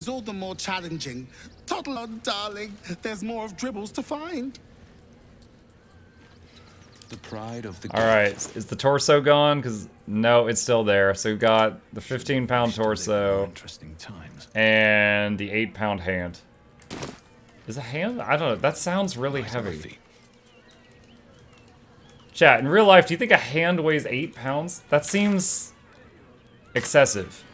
It's all the more challenging. Toddle on, darling. There's more of Dribbles to find. The pride of the Alright, is the torso gone? Because, no, it's still there. So we've got the 15-pound torso and the 8-pound hand. Is a hand? I don't know. That sounds really heavy. Chat, in real life, do you think a hand weighs 8 pounds? That seems excessive.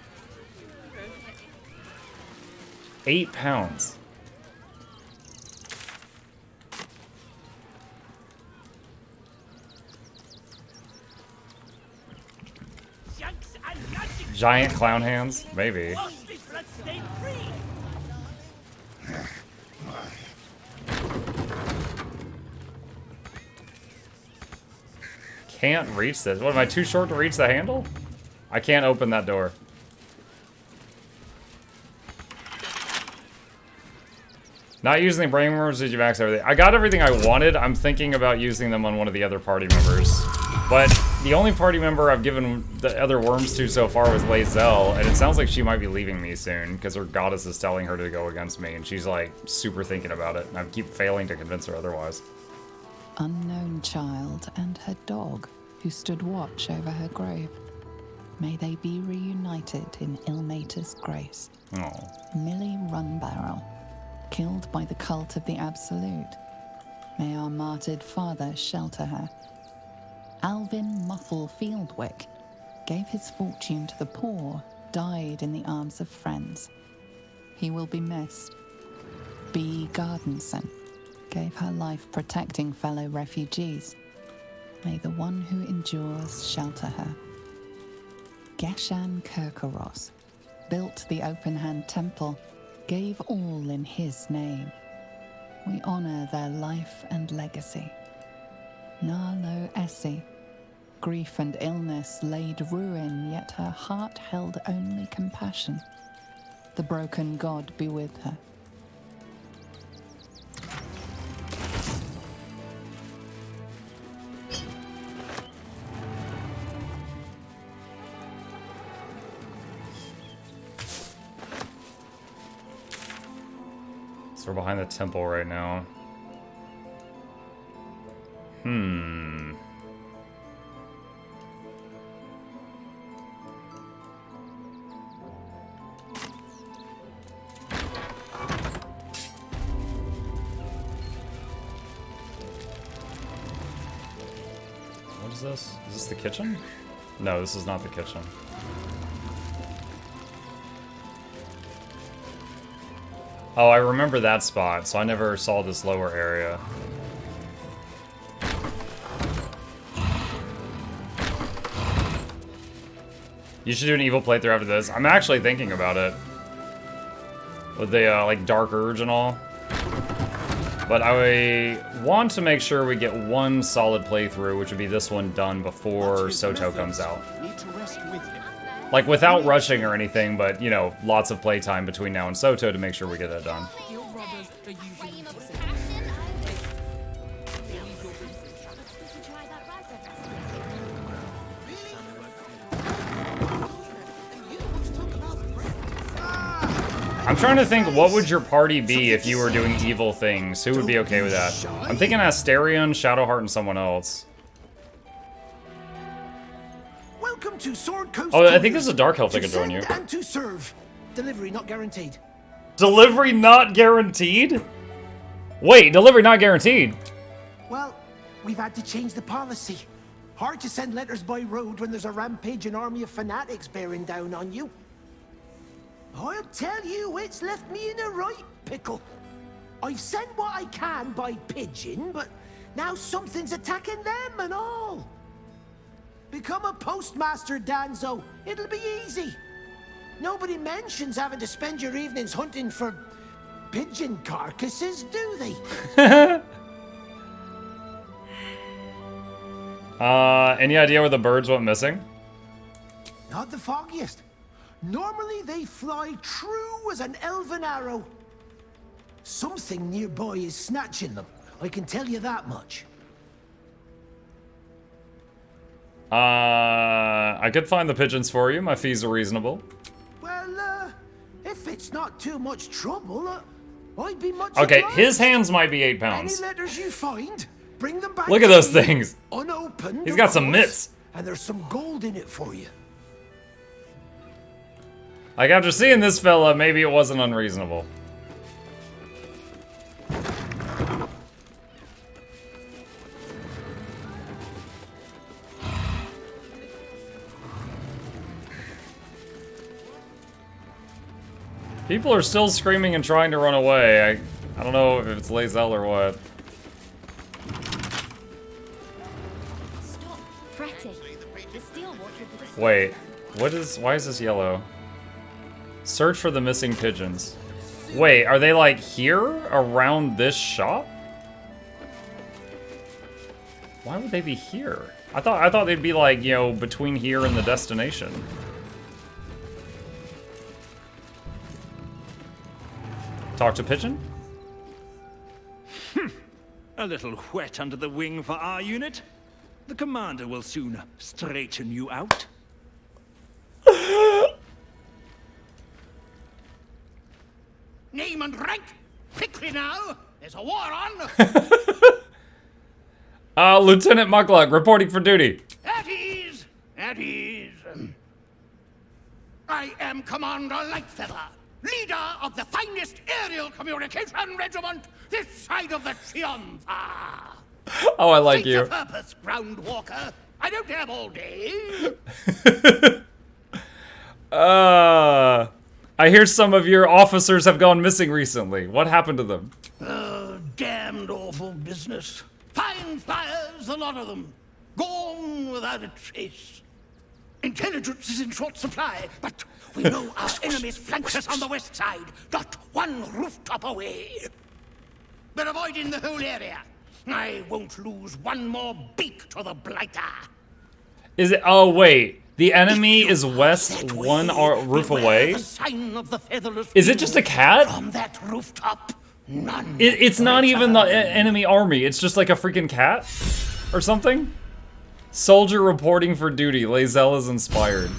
8 pounds. Giant clown hands? Maybe. Can't reach this. What, am I too short to reach the handle? I can't open that door. Not using the brain worms, did you max everything? I got everything I wanted. I'm thinking about using them on one of the other party members. But the only party member I've given the other worms to so far was Lae'zel, and it sounds like she might be leaving me soon, because her goddess is telling her to go against me, and she's like super thinking about it, and I keep failing to convince her otherwise. Unknown child and her dog, who stood watch over her grave. May they be reunited in Ilmater's grace. Oh. Millie Runbarrel, killed by the cult of the Absolute. May our martyred father shelter her. Alvin Muffle Fieldwick gave his fortune to the poor, died in the arms of friends. He will be missed. B. Gardenson gave her life protecting fellow refugees. May the one who endures shelter her. Geshan Kirkoros built the Open Hand Temple, gave all in his name. We honor their life and legacy. Narlo Essie, grief and illness laid ruin, yet her heart held only compassion. The broken god be with her. So we're behind the temple right now. What is this? Is this the kitchen? No, this is not the kitchen. Oh, I remember that spot, so I never saw this lower area. You should do an evil playthrough after this. I'm actually thinking about it. With the, like, Dark Urge and all. But I want to make sure we get one solid playthrough, which would be this one done before Soto comes out. Like, without rushing or anything, but, you know, lots of playtime between now and Soto to make sure we get that done. I'm trying to think, what would your party be if you were doing evil things? Who would be okay with that? I'm thinking Asterion, Shadowheart, and someone else. Welcome to Sword Coast. Oh, I think there's a Dark Elf that could join you. And to serve. Delivery not guaranteed. Delivery not guaranteed? Wait, delivery not guaranteed? Well, we've had to change the policy. Hard to send letters by road when there's a rampaging army of fanatics bearing down on you. I'll tell you, it's left me in a right pickle. I've sent what I can by pigeon, but now something's attacking them and all. Become a postmaster, Danzo. It'll be easy. Nobody mentions having to spend your evenings hunting for pigeon carcasses, do they? Any idea where the birds went missing? Not the foggiest. Normally they fly true as an elven arrow. Something nearby is snatching them. I can tell you that much. I could find the pigeons for you. My fees are reasonable. Well, if it's it's not too much trouble, I'd be much Okay, obliged. his hands might be 8 Any pounds. letters you find, bring them back. Look at to those me, things. Unopened. He's got of some course, mitts. and there's some gold in it for you. Like, after seeing this fella, maybe it wasn't unreasonable. People are still screaming and trying to run away. I don't know if it's Lae'zel or what. Stop fretting. The steel water will destroy. Wait, why is this yellow? Search for the missing pigeons. Wait, are they like here around this shop? Why would they be here? I thought they'd be like, you know, between here and the destination. Talk to pigeon? A little wet under the wing for our unit. The commander will soon straighten you out. Name and rank, quickly now. There's a war on. Lieutenant Mukluk, reporting for duty. At ease, at ease. I am Commander Lightfeather, leader of the finest aerial communication regiment this side of the Triumpha. Oh, I like State you. the purpose, ground walker. I don't have all day. I hear some of your officers have gone missing recently. What happened to them? Oh, damned awful business. Fine flyers, a lot of them. Gone without a trace. Intelligence is in short supply, but we know our enemies flank us on the west side, not one rooftop away. We're avoiding the whole area. I won't lose one more beak to the blighter. Is it? Oh wait, the enemy is west one roof away. The sign of the featherless Is it just a cat? From that rooftop, none. It's not even the enemy army. It's just like a freaking cat or something. Soldier reporting for duty. Lae'zel is inspired.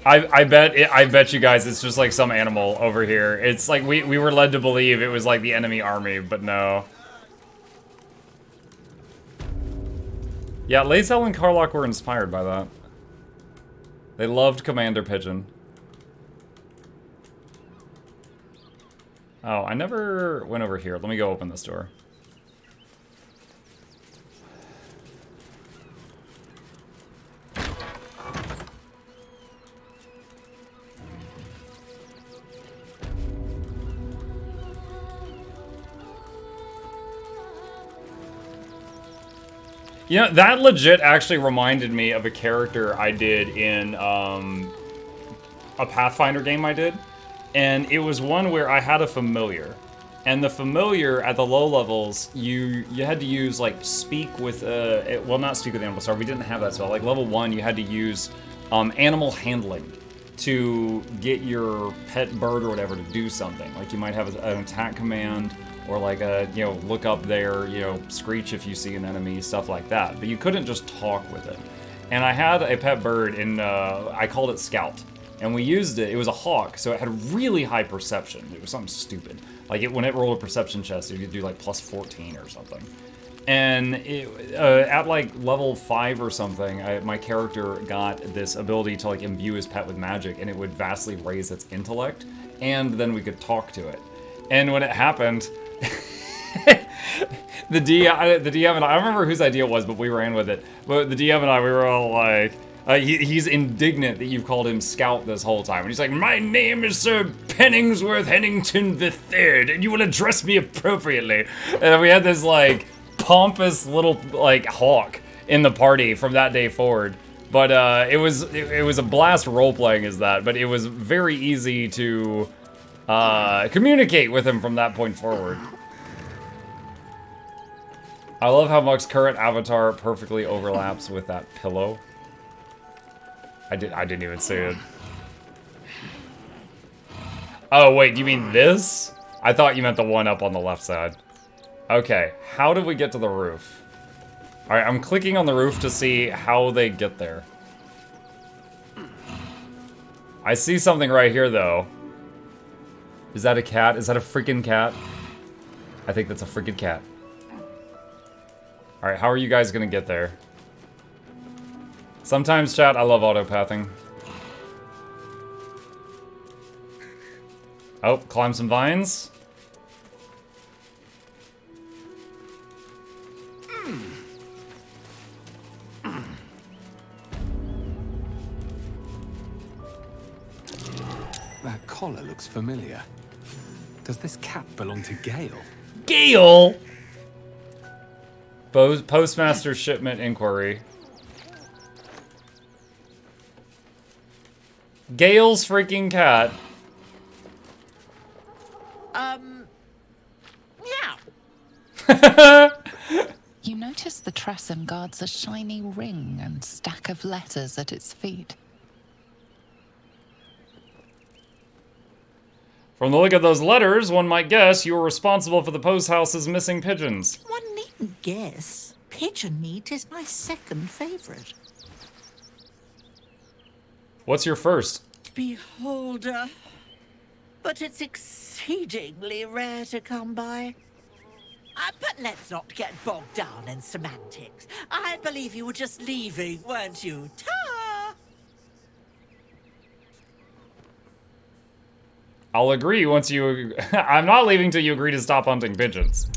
I bet you guys it's just like some animal over here. It's like we were led to believe it was like the enemy army, but no. Yeah, Lae'zel and Karlach were inspired by that. They loved Commander Pigeon. Oh, I never went over here. Let me go open this door. You know, that legit actually reminded me of a character I did in a Pathfinder game I did. And it was one where I had a familiar. And the familiar at the low levels, you had to use like speak with, well, not speak with animal, sorry, we didn't have that spell. Like level 1, you had to use animal handling to get your pet bird or whatever to do something. Like you might have an attack command, or like a, you know, look up there, you know, screech if you see an enemy, stuff like that. But you couldn't just talk with it. And I had a pet bird, and I called it Scout. And we used it, it was a hawk, so it had really high perception. It was something stupid. Like, when it rolled a perception chest, it could do like plus 14 or something. And it, at like level 5 or something, my character got this ability to like imbue his pet with magic, and it would vastly raise its intellect, and then we could talk to it. And when it happened, the DM and I don't remember whose idea it was, but we ran with it. But the DM and I, we were all like, he's indignant that you've called him Scout this whole time. And he's like, my name is Sir Penningsworth Hennington III, and you will address me appropriately. And we had this like pompous little like hawk in the party from that day forward. But it was a blast role-playing as that, but it was very easy to communicate with him from that point forward. I love how Muck's current avatar perfectly overlaps with that pillow. I didn't even see it. Oh wait, you mean this? I thought you meant the one up on the left side. Okay, how did we get to the roof? Alright, I'm clicking on the roof to see how they get there. I see something right here, though. Is that a cat? Is that a freaking cat? I think that's a freaking cat. Alright, how are you guys gonna get there? Sometimes, chat, I love autopathing. Oh, climb some vines. That collar looks familiar. Does this cat belong to Gale? Gale! Postmaster shipment inquiry. Gale's freaking cat. Yeah. You notice the Tressum guards a shiny ring and stack of letters at its feet. From the look of those letters, one might guess you were responsible for the post house's missing pigeons. One needn't guess. Pigeon meat is my second favorite. What's your first? Beholder. But it's exceedingly rare to come by. But let's not get bogged down in semantics. I believe you were just leaving, weren't you? Ta! I'll agree once you... I'm not leaving till you agree to stop hunting pigeons.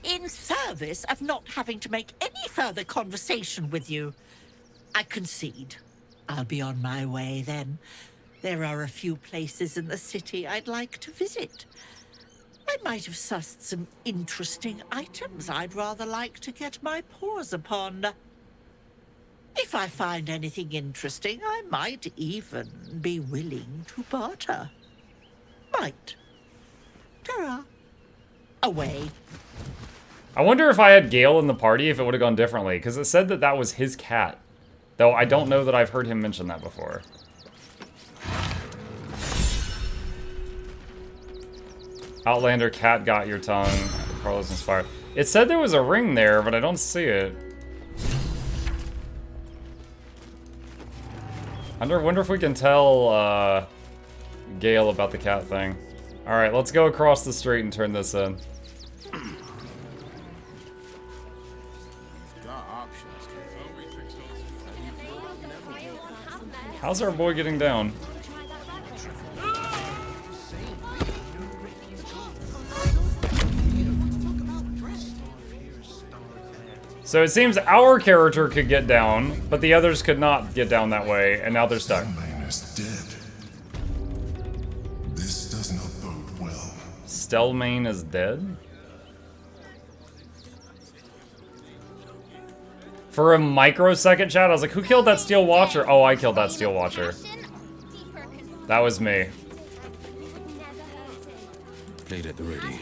In service of not having to make any further conversation with you, I concede. I'll be on my way then. There are a few places in the city I'd like to visit. I might have sussed some interesting items I'd rather like to get my paws upon. If I find anything interesting, I might even be willing to barter. Might. Ta-ra. Away. I wonder if I had Gale in the party if it would have gone differently, because it said that that was his cat. Though I don't know that I've heard him mention that before. Outlander cat got your tongue. Carlos inspired. It said there was a ring there, but I don't see it. I wonder if we can tell Gale about the cat thing. Alright, let's go across the street and turn this in. How's our boy getting down? So it seems our character could get down, but the others could not get down that way, and now they're stuck. Stelmane is dead. This does not bode well. Stelmane is dead? For a microsecond, chat, I was like, who killed that Steel Watcher? Oh, I killed that Steel Watcher. That was me. Blade at the ready.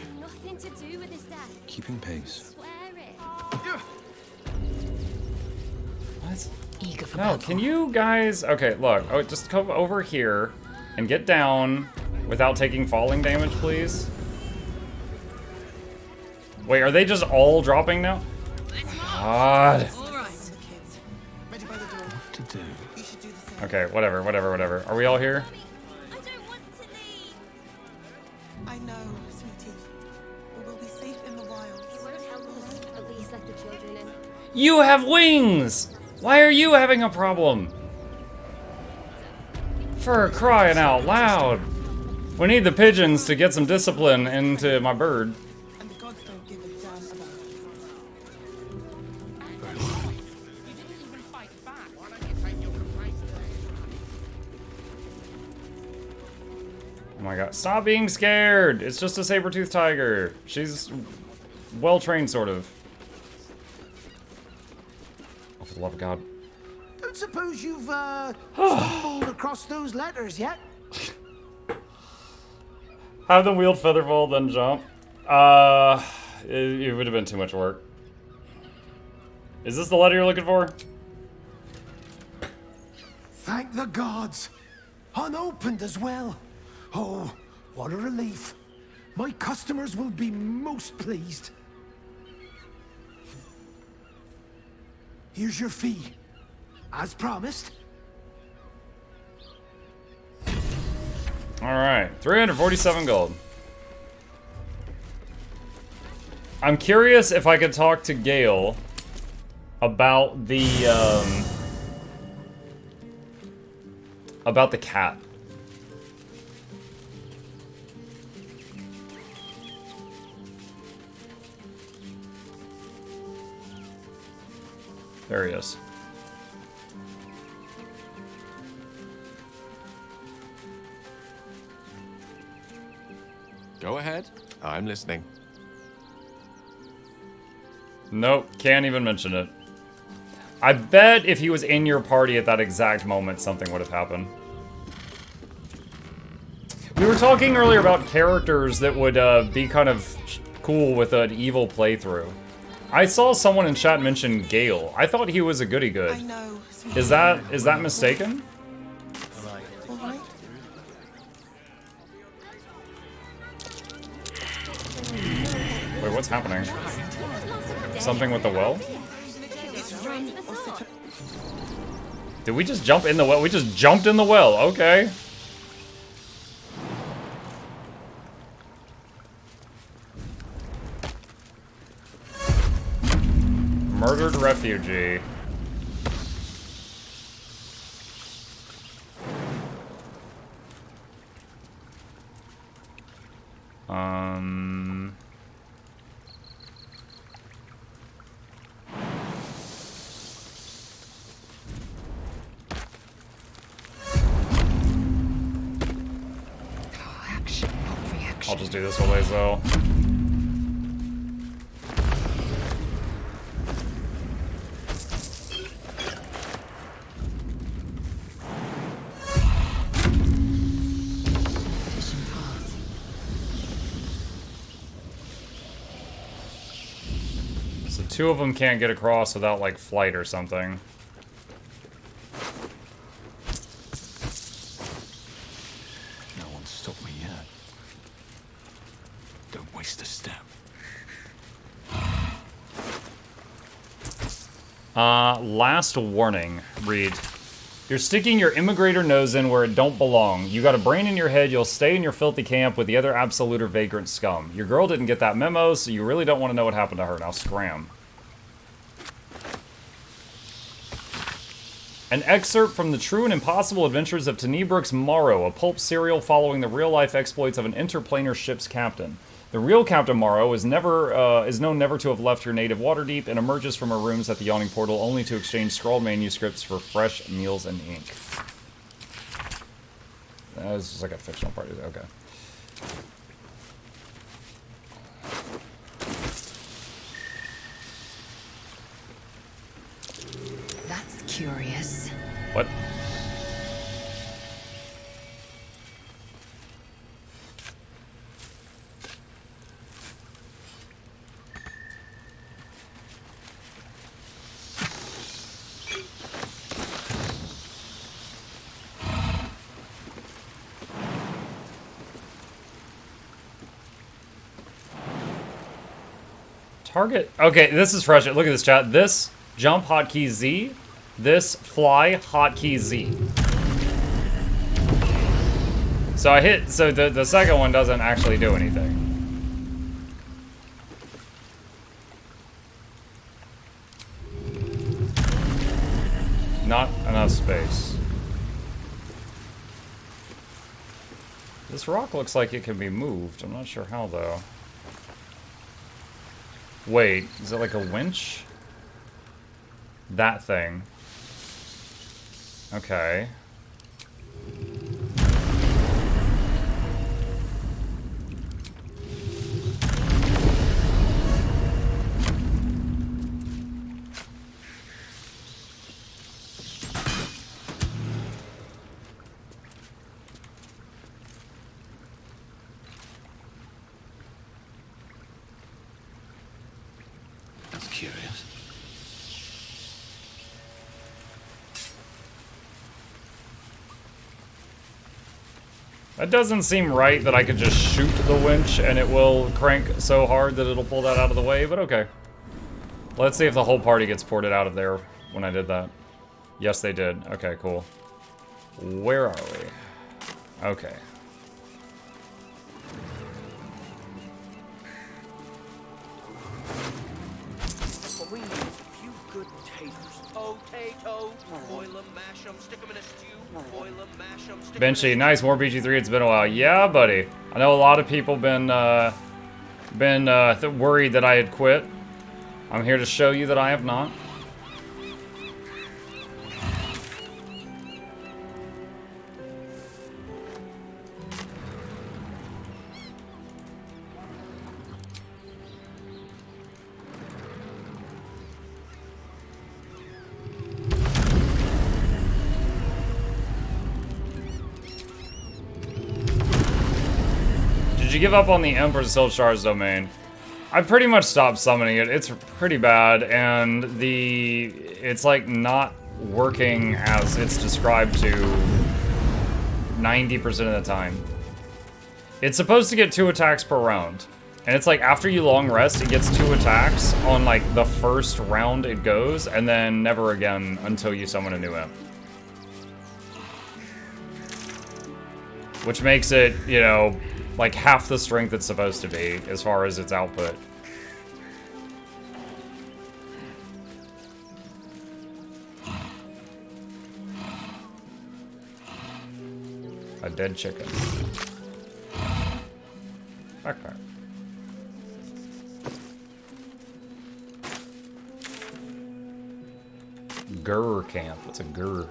Keeping pace. What? Eager for No, battle. can you guys... Okay, look. Oh, just come over here and get down without taking falling damage, please. Wait, are they just all dropping now? God. What to do? Okay, whatever. Are we all here? I don't want to leave. I know, sweetie. We will be safe in the wilds. You won't help us. At least let the children in. You have wings! Why are you having a problem? For crying out loud. We need the pigeons to get some discipline into my bird. And the gods don't give a damn about it. Oh my god. Stop being scared! It's just a saber-toothed tiger. She's well-trained, sort of. Oh, for the love of God. Don't suppose you've stumbled across those letters yet? Have them wield Featherfall, then jump. It would have been too much work. Is this the letter you're looking for? Thank the gods. Unopened as well. Oh, what a relief. My customers will be most pleased. Here's your fee. As promised. Alright, 347 gold. I'm curious if I could talk to Gale about the cat. There he is. Go ahead. I'm listening. Nope, can't even mention it. I bet if he was in your party at that exact moment, something would have happened. We were talking earlier about characters that would be kind of cool with an evil playthrough. I saw someone in chat mention Gale. I thought he was a goody good. I know. Is that mistaken? All right. Wait, what's happening? Something with the well? Did we just jump in the well? We just jumped in the well, okay. Murdered refugee. I'll just do this while though. So two of them can't get across without like flight or something. No one's stopped me yet. Don't waste a step. Last warning. Read. You're sticking your immigrator nose in where it don't belong. You got a brain in your head, you'll stay in your filthy camp with the other absolute or vagrant scum. Your girl didn't get that memo, so you really don't want to know what happened to her. Now scram. An excerpt from the true and impossible adventures of Tenebrook's Morrow, a pulp serial following the real-life exploits of an interplanar ship's captain. The real Captain Morrow is known never to have left her native Waterdeep and emerges from her rooms at the Yawning Portal only to exchange scrawled manuscripts for fresh meals and ink. This is like a fictional party. Okay. That's curious. What? Target. Okay, this is fresh. Look at this chat. This jump hotkey Z. This fly hotkey Z. So I hit. So the second one doesn't actually do anything. Not enough space. This rock looks like it can be moved. I'm not sure how though. Wait, is it like a winch? That thing. Okay. That's curious. That doesn't seem right that I could just shoot the winch and it will crank so hard that it'll pull that out of the way, but okay. Let's see if the whole party gets ported out of there when I did that. Yes, they did. Okay, cool. Where are we? Okay. We need a few good taters. Potato, boil 'em, mash 'em, stick 'em in a stew. Boil 'em, mash 'em, stick 'em in a Benchy, nice, more BG3, it's been a while. Yeah, buddy. I know a lot of people been worried that I had quit. I'm here to show you that I have not. Did you give up on the Emperor's Soul Shards domain? I pretty much stopped summoning it. It's pretty bad, and it's like not working as it's described to 90% of the time. It's supposed to get 2 attacks per round, and it's like after you long rest, it gets 2 attacks on like the first round it goes, and then never again until you summon a new imp. Which makes it, you know, like half the strength it's supposed to be as far as its output. A dead chicken. Backpack. Grr camp. What's a grr?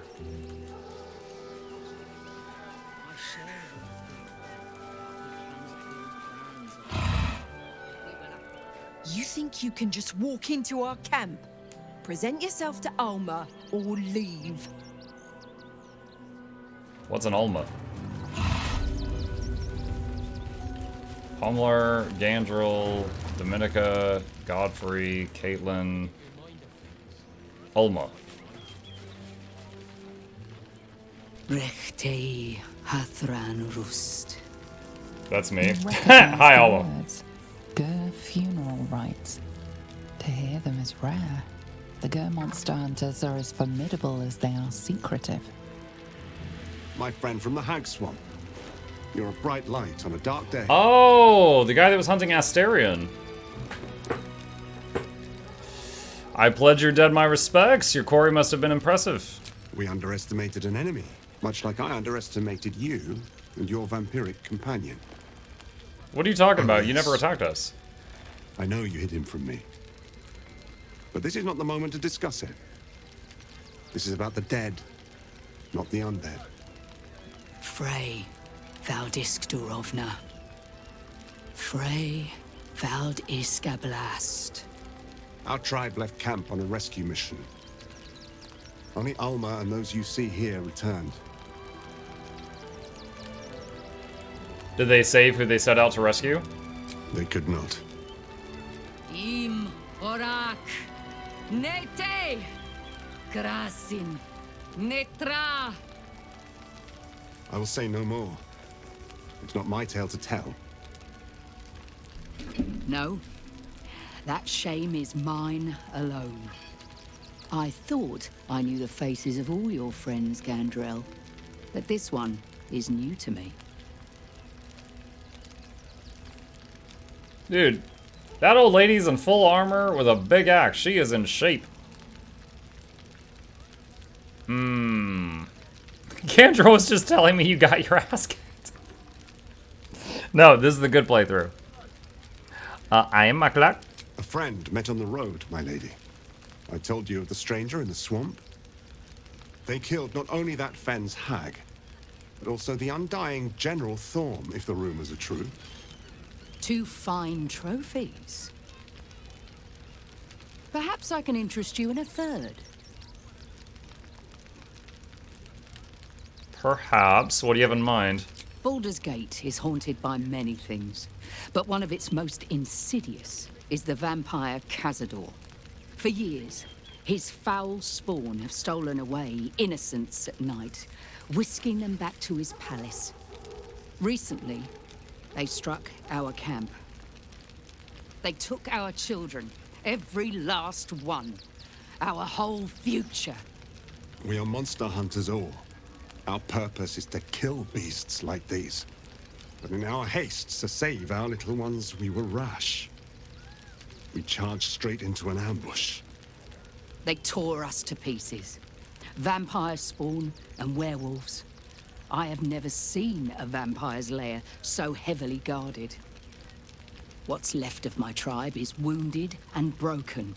You think you can just walk into our camp, present yourself to Alma, or leave? What's an Alma? Pomlar, Gandril, Dominica, Godfrey, Caitlin, Alma. Rechtei Hathran Rust. That's me. Hi, Alma. Gur funeral rites. To hear them is rare. The Gur monster hunters are as formidable as they are secretive. My friend from the Hag Swamp. You're a bright light on a dark day. Oh, the guy that was hunting Asterion. I pledge your dead my respects. Your quarry must have been impressive. We underestimated an enemy, much like I underestimated you and your vampiric companion. What are you talking about? You never attacked us. I know you hid him from me. But this is not the moment to discuss it. This is about the dead, not the undead. Frey, thou disk Durovna. Frey, thou iskablast. Our tribe left camp on a rescue mission. Only Alma and those you see here returned. Did they save who they set out to rescue? They could not. Im Orak Nete Krasin Netra. I will say no more. It's not my tale to tell. No, that shame is mine alone. I thought I knew the faces of all your friends, Gandrel, but this one is new to me. Dude, that old lady's in full armor with a big axe. She is in shape. Kendra was just telling me you got your ass kicked. No, this is the good playthrough. I am Mukluk. A friend met on the road, my lady. I told you of the stranger in the swamp. They killed not only that fen's hag, but also the undying General Thorm, if the rumors are true. 2 fine trophies. Perhaps I can interest you in a third. Perhaps. What do you have in mind? Baldur's Gate is haunted by many things, but one of its most insidious is the vampire Cazador. For years, his foul spawn have stolen away innocents at night, whisking them back to his palace. Recently, they struck our camp. They took our children, every last one, our whole future. We are monster hunters all. Our purpose is to kill beasts like these. But in our haste to save our little ones, we were rash. We charged straight into an ambush. They tore us to pieces. Vampire spawn and werewolves. I have never seen a vampire's lair so heavily guarded. What's left of my tribe is wounded and broken.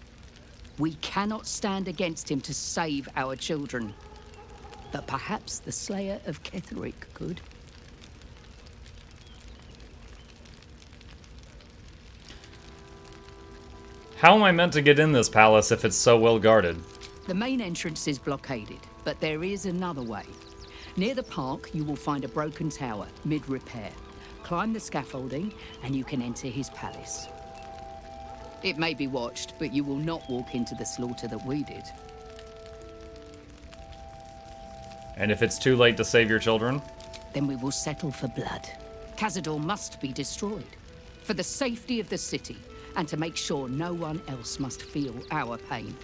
We cannot stand against him to save our children. But perhaps the Slayer of Ketheric could. How am I meant to get in this palace if it's so well guarded? The main entrance is blockaded, but there is another way. Near the park, you will find a broken tower, mid-repair. Climb the scaffolding, and you can enter his palace. It may be watched, but you will not walk into the slaughter that we did. And if it's too late to save your children? Then we will settle for blood. Cazador must be destroyed. For the safety of the city, and to make sure no one else must feel our pain.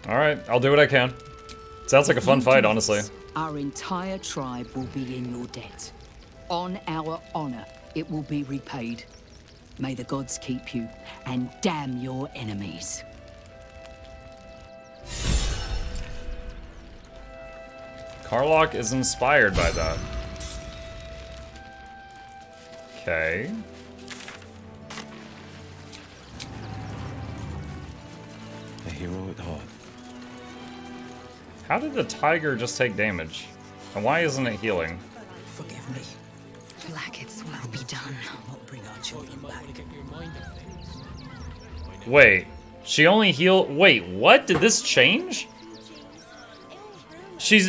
Alright, I'll do what I can. Sounds like a fun fight, honestly. Our entire tribe will be in your debt. On our honor, it will be repaid. May the gods keep you, and damn your enemies. Karlach is inspired by that. Okay. A hero at heart. How did the tiger just take damage? And why isn't it healing? Forgive me. Blackett's will be done. Not bring our children back. Wait, she only healed. Wait, what? Did this change?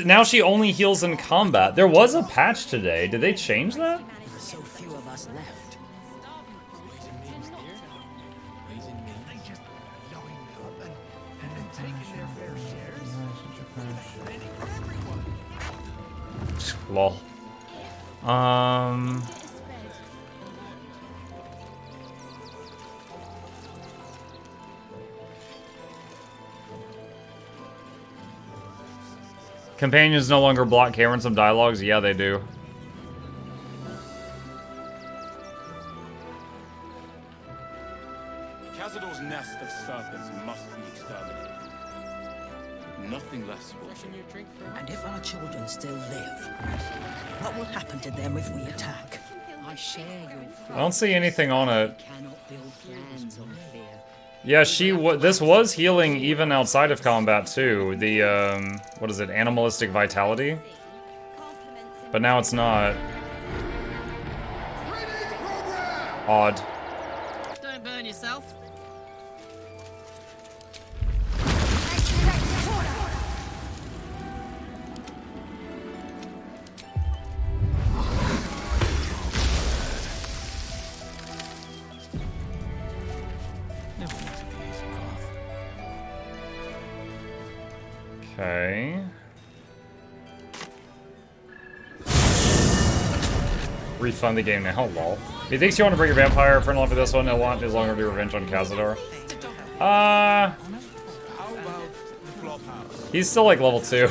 Now she only heals in combat. There was a patch today. Did they change that? There's so few of us left. Lol. Companions no longer block Cameron some dialogues? Yeah, they do. Cazador's nest of serpents must be exterminated. Nothing less will. And if our children still live, what will happen to them if we attack? I share your I don't see anything on it. cannot build plans on fear. Yeah, this was healing even outside of combat too. The what is it? Animalistic vitality. But now it's not. Odd. Don't burn yourself. Okay. Refund the game now, lol. He thinks you want to bring your vampire friend along for this one. He'll want his longer to revenge on Cazador. He's still like level 2.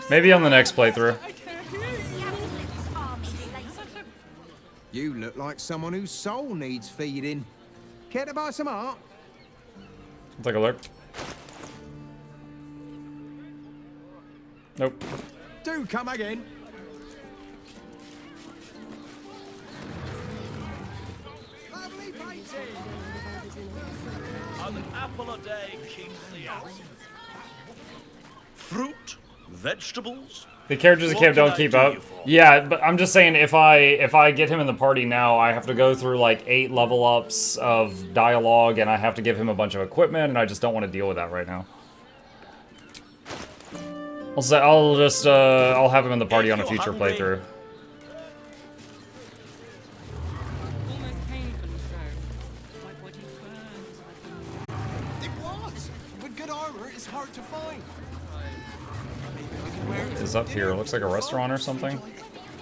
Maybe on the next playthrough. You look like someone whose soul needs feeding. Care to buy some art? I'll take a look. Nope. Do come again. Lovely painting. An apple a day keeps the apple. Fruit, vegetables. The characters in camp don't keep up. Yeah, but I'm just saying if I get him in the party now, I have to go through like 8 level ups of dialogue, and I have to give him a bunch of equipment, and I just don't want to deal with that right now. I'll have him in the party on a future playthrough. It was. With good armor, it's hard to find. Maybe I can wear it. is up here? Looks like a restaurant or something.